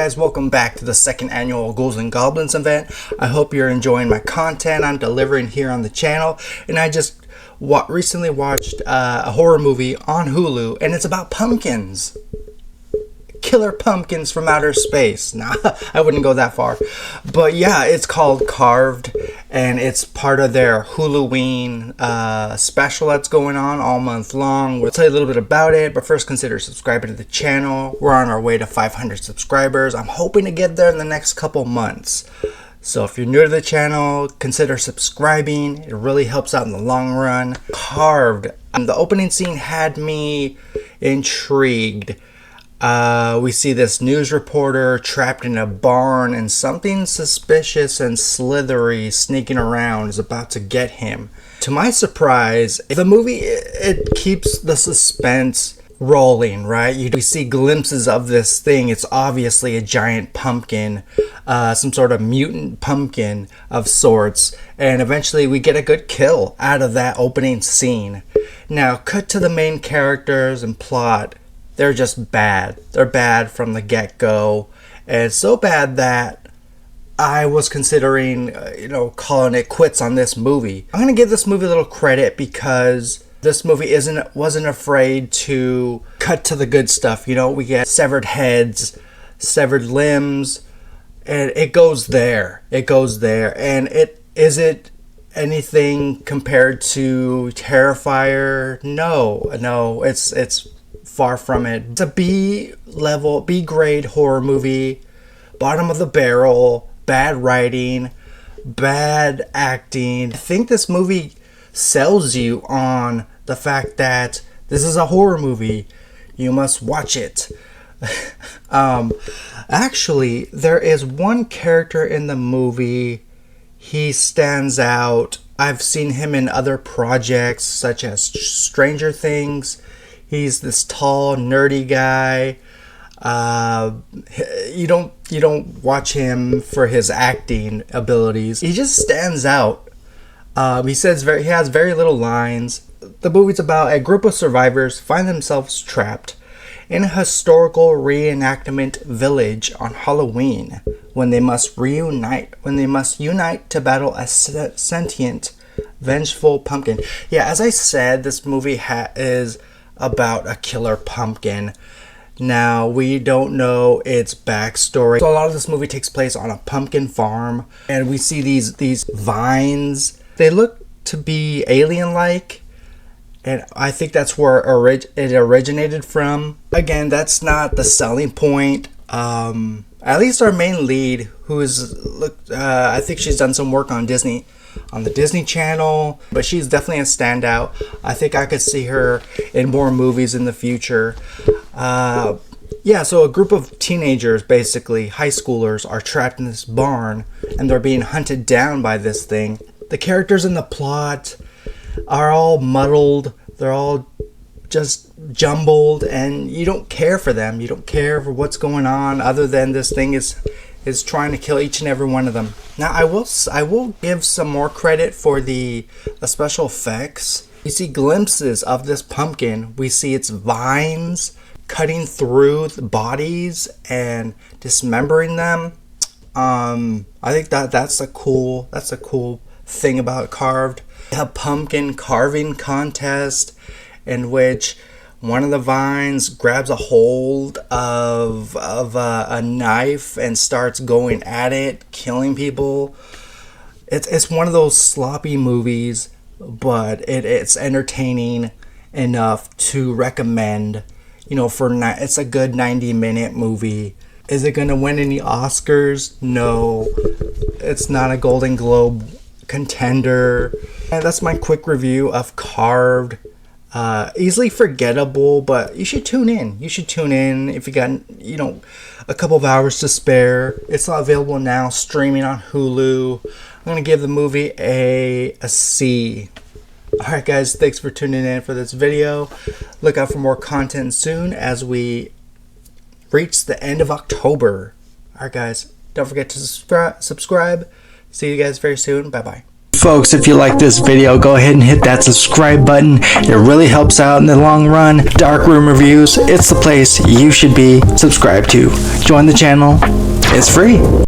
guys, welcome back to the second annual Ghouls and Goblins event. I hope you're enjoying my content I'm delivering here on the channel. And I just recently watched a horror movie on Hulu, and it's about pumpkins. Killer pumpkins from outer space. Nah, I wouldn't go that far. But yeah, it's called Carved, and it's part of their Halloween special that's going on all month long. We'll tell you a little bit about it, but first consider subscribing to the channel. We're on our way to 500 subscribers. I'm hoping to get there in the next couple months. So if you're new to the channel, consider subscribing. It really helps out in the long run. Carved. The opening scene had me intrigued. We see this news reporter trapped in a barn, and something suspicious and slithery sneaking around is about to get him. To my surprise, the movie, it keeps the suspense rolling, right? We see glimpses of this thing. It's obviously a giant pumpkin, some sort of mutant pumpkin of sorts, and eventually we get a good kill out of that opening scene. Now, cut to the main characters and plot. They're just bad. They're bad from the get-go. And so bad that I was considering, calling it quits on this movie. I'm going to give this movie a little credit because this movie wasn't afraid to cut to the good stuff. We get severed heads, severed limbs, and it goes there. It goes there. And is it anything compared to Terrifier? No, it's far from it. It's a B grade horror movie, bottom of the barrel, bad writing, bad acting. I think this movie sells you on the fact that this is a horror movie. You must watch it. Actually, there is one character in the movie. He stands out. I've seen him in other projects such as Stranger Things. He's this tall, nerdy guy. You don't watch him for his acting abilities. He just stands out. He has very little lines. The movie's about a group of survivors find themselves trapped in a historical reenactment village on Halloween when they must unite to battle a sentient, vengeful pumpkin. Yeah, as I said, this movie is about a killer pumpkin. Now, we don't know its backstory. So a lot of this movie takes place on a pumpkin farm, and we see these vines. They look to be alien-like, and I think that's where it originated from. Again, that's not the selling point. At least our main lead, who is, I think she's done some work on the Disney Channel, but she's definitely a standout. I think I could see her in more movies in the future. So a group of teenagers, basically high schoolers, are trapped in this barn, and they're being hunted down by this thing. The characters in the plot are all muddled. They're all just jumbled, and you don't care for them. You don't care for what's going on, other than this thing is trying to kill each and every one of them. Now, I will give some more credit for the special effects. You see glimpses of this pumpkin. We see its vines cutting through the bodies and dismembering them. I think that's a cool thing about Carved. A pumpkin carving contest in which one of the vines grabs a hold of a knife and starts going at it, killing people. It's one of those sloppy movies, but it's entertaining enough to recommend. It's a good 90-minute movie. Is it going to win any Oscars? No. It's not a Golden Globe contender. And that's my quick review of Carved. Easily forgettable, but you should tune in. If you got, a couple of hours to spare. It's not available now, streaming on Hulu. I'm going to give the movie a C. Alright guys, thanks for tuning in for this video. Look out for more content soon as we reach the end of October. Alright guys, don't forget to subscribe. See you guys very soon. Bye bye. Folks, if you like this video, go ahead and hit that subscribe button. It really helps out in the long run. Dark Room Reviews, it's the place you should be subscribed to. Join the channel. It's free.